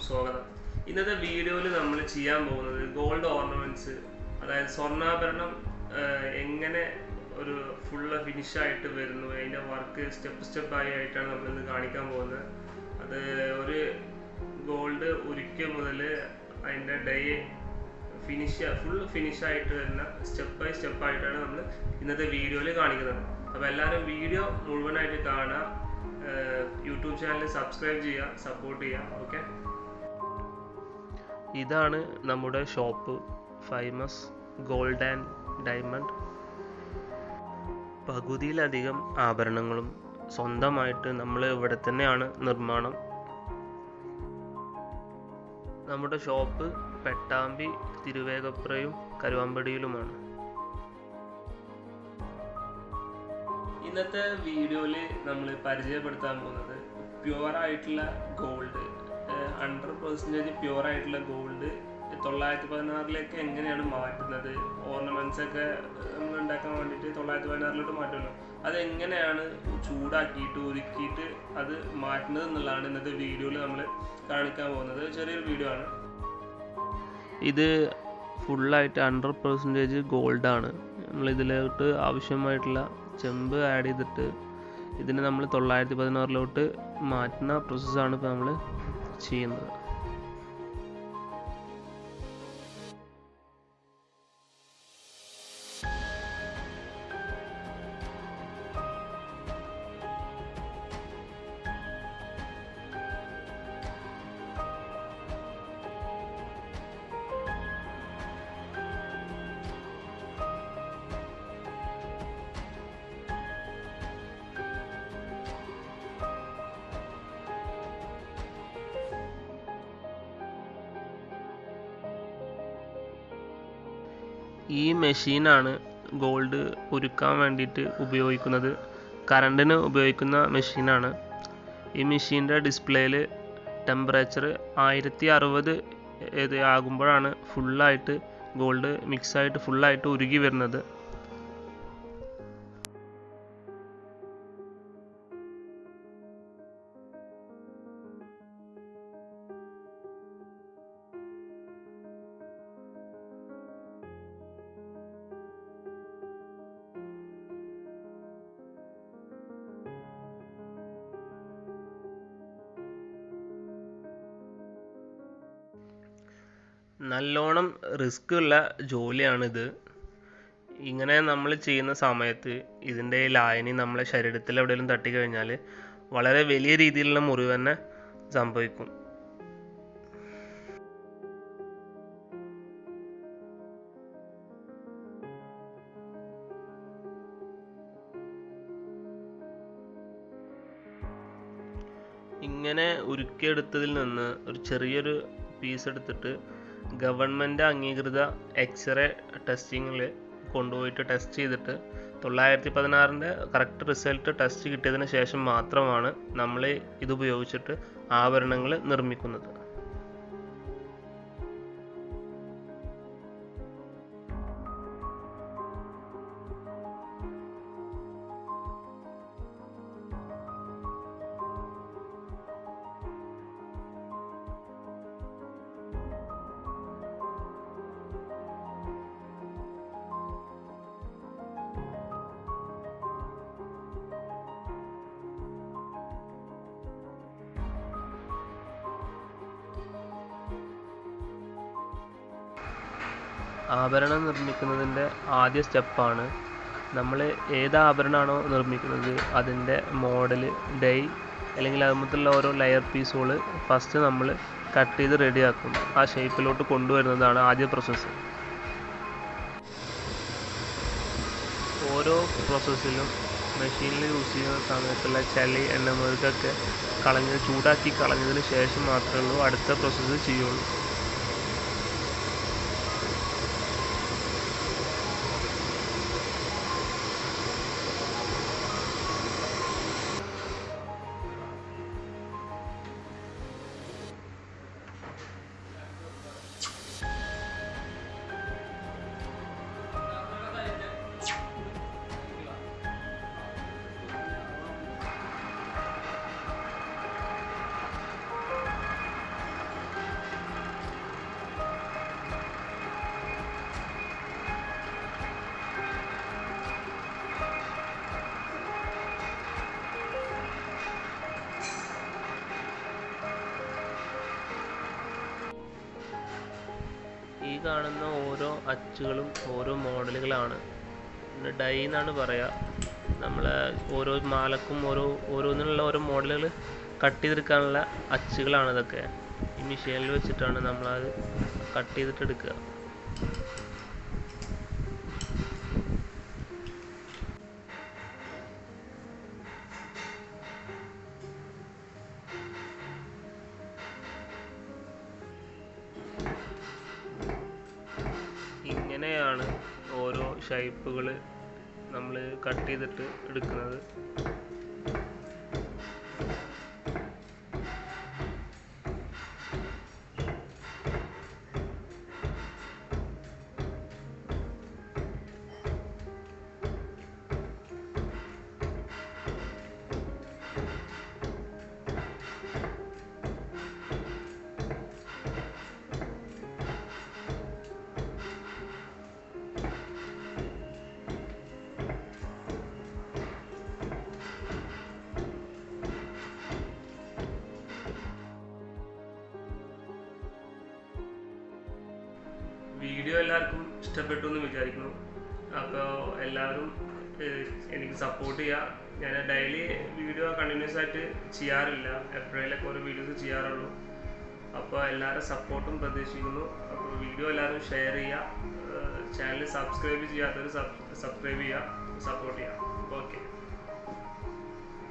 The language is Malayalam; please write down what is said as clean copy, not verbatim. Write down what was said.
സ്വാഗതം. ഇന്നത്തെ വീഡിയോയിൽ നമ്മൾ ചെയ്യാൻ പോകുന്നത് ഗോൾഡ് ഓർണമെന്റ്സ്, അതായത് സ്വർണ്ണാഭരണം എങ്ങനെ ഒരു ഫുള്ള് ഫിനിഷായിട്ട് വരുന്നു, അതിൻ്റെ വർക്ക് സ്റ്റെപ്പ് ആയിട്ടാണ് നമ്മളിന്ന് കാണിക്കാൻ പോകുന്നത്. അത് ഒരു ഗോൾഡ് ഉരുക്കിയ മുതൽ അതിൻ്റെ ഫുൾ ഫിനിഷായിട്ട് വരുന്ന സ്റ്റെപ്പ് ബൈ സ്റ്റെപ്പ് ആയിട്ടാണ് നമ്മൾ ഇന്നത്തെ വീഡിയോയിൽ കാണിക്കുന്നത്. അപ്പോൾ എല്ലാവരും വീഡിയോ മുഴുവനായിട്ട് കാണുക, യൂട്യൂബ് ചാനൽ സബ്സ്ക്രൈബ് ചെയ്യുക, സപ്പോർട്ട് ചെയ്യുക. ഓക്കെ, ഇതാണ് നമ്മുടെ shop, famous gold and diamond. പകുതിയിലധികം ആഭരണങ്ങളും സ്വന്തമായിട്ട് നമ്മൾ ഇവിടെ തന്നെയാണ് നിർമ്മാണം. നമ്മുടെ ഷോപ്പ് പെട്ടാമ്പി, തിരുവേഗപ്പുറയും കരുവാമ്പടിയിലുമാണ്. ഇന്നത്തെ വീഡിയോയിൽ നമ്മൾ പരിചയപ്പെടുത്താൻ പോകുന്നത് പ്യുവറായിട്ടുള്ള ഗോൾഡ്, 100% പ്യുവറായിട്ടുള്ള ഗോൾഡ് 916 എങ്ങനെയാണ് മാറ്റുന്നത്. ഓർണമെന്റ്സ് ഒക്കെ നമ്മൾ ഉണ്ടാക്കാൻ വേണ്ടിയിട്ട് 916 മാറ്റുമല്ലോ, അതെങ്ങനെയാണ് ചൂടാക്കിയിട്ട് ഉരുക്കിയിട്ട് അത് മാറ്റുന്നത് എന്നുള്ളതാണ് ഇന്നത്തെ വീഡിയോയിൽ നമ്മൾ കാണിക്കാൻ പോകുന്നത്. ചെറിയൊരു വീഡിയോ ആണ് ഇത്. ഫുള്ളായിട്ട് 100% ഗോൾഡാണ്. നമ്മളിതിലോട്ട് ആവശ്യമായിട്ടുള്ള ചെമ്പ് ആഡ് ചെയ്തിട്ട് ഇതിനെ നമ്മൾ 916 മാറ്റുന്ന പ്രോസസ്സാണ് ഇപ്പോൾ നമ്മൾ ചെയ്യുന്നത്. ഈ മെഷീനാണ് ഗോൾഡ് ഉരുക്കാൻ വേണ്ടിയിട്ട് ഉപയോഗിക്കുന്നത്. കറണ്ടിന് ഉപയോഗിക്കുന്ന മെഷീനാണ്. ഈ മെഷീൻ്റെ ഡിസ്പ്ലേയിൽ ടെമ്പറേച്ചർ 1060 ആകുമ്പോഴാണ് ഫുള്ളായിട്ട് ഗോൾഡ് മിക്സായിട്ട് ഫുള്ളായിട്ട് ഉരുകി വരുന്നത്. നല്ലോണം റിസ്ക് ഉള്ള ജോലിയാണിത്. ഇങ്ങനെ നമ്മൾ ചെയ്യുന്ന സമയത്ത് ഇതിൻ്റെ ലായനി നമ്മളെ ശരീരത്തിൽ എവിടെയെങ്കിലും തട്ടിക്കഴിഞ്ഞാൽ വളരെ വലിയ രീതിയിലുള്ള മുറിവ് തന്നെ സംഭവിക്കും. ഇങ്ങനെ ഉരുക്കിയെടുത്തതിൽ നിന്ന് ഒരു ചെറിയൊരു പീസ് എടുത്തിട്ട് ഗവൺമെൻറ് അംഗീകൃത എക്സ്റേ ടെസ്റ്റിങ്ങിൽ കൊണ്ടുപോയിട്ട് ടെസ്റ്റ് ചെയ്തിട്ട് 916 കറക്റ്റ് റിസൾട്ട് ടെസ്റ്റ് കിട്ടിയതിന് ശേഷം മാത്രമാണ് നമ്മൾ ഇതുപയോഗിച്ചിട്ട് ആഭരണങ്ങൾ നിർമ്മിക്കുന്നത്. ആഭരണം നിർമ്മിക്കുന്നതിൻ്റെ ആദ്യ സ്റ്റെപ്പാണ് നമ്മൾ ഏത് ആഭരണമാണോ നിർമ്മിക്കുന്നത് അതിൻ്റെ മോഡൽ, ഡൈ അല്ലെങ്കിൽ അതുമൊത്തുള്ള ഓരോ ലെയർ പീസുകൾ ഫസ്റ്റ് നമ്മൾ കട്ട് ചെയ്ത് റെഡിയാക്കും. ആ ഷേപ്പിലോട്ട് കൊണ്ടുവരുന്നതാണ് ആദ്യ പ്രോസസ്സ്. ഓരോ പ്രോസസ്സിലും മെഷീനിൽ യൂസ് ചെയ്യുന്ന സമയത്തുള്ള ചളി, എണ്ണമുഴുക്കൊക്കെ ചൂടാക്കി കളഞ്ഞതിന് ശേഷം മാത്രമേ ഉള്ളൂ അടുത്ത പ്രോസസ്സ് ചെയ്യുള്ളൂ. കാണുന്ന ഓരോ അച്ചുകളും ഓരോ മോഡലുകളാണ്. ഡൈ എന്നാണ് പറയുക. നമ്മളെ ഓരോ മാലക്കും ഓരോന്നിനുള്ള ഓരോ മോഡലുകൾ കട്ട് ചെയ്തെടുക്കാനുള്ള അച്ചുകളാണ് ഇതൊക്കെ. ഈ മെഷീനിൽ വെച്ചിട്ടാണ് നമ്മളത് കട്ട് ചെയ്തിട്ട് എടുക്കുക. ഇങ്ങനെയാണ് ഓരോ ഷേപ്പുകൾ നമ്മൾ കട്ട് ചെയ്തിട്ട് എടുക്കുന്നത്. വീഡിയോ എല്ലാവർക്കും ഇഷ്ടപ്പെട്ടു എന്ന് വിചാരിക്കുന്നു. അപ്പോൾ എല്ലാവരും എനിക്ക് സപ്പോർട്ട് ചെയ്യുക. ഞാൻ ഡെയിലി വീഡിയോ കണ്ടിന്യൂസ് ആയിട്ട് ചെയ്യാറില്ല, എപ്പോഴേലൊക്കെ ഓരോ വീഡിയോസ് ചെയ്യാറുള്ളൂ. അപ്പോൾ എല്ലാവരും സപ്പോർട്ടും പ്രതീക്ഷിക്കുന്നു. അപ്പോൾ വീഡിയോ എല്ലാവരും ഷെയർ ചെയ്യുക, ചാനൽ സബ്സ്ക്രൈബ് ചെയ്യാത്തവർ സബ്സ്ക്രൈബ് ചെയ്യുക, സപ്പോർട്ട് ചെയ്യുക. ഓക്കെ.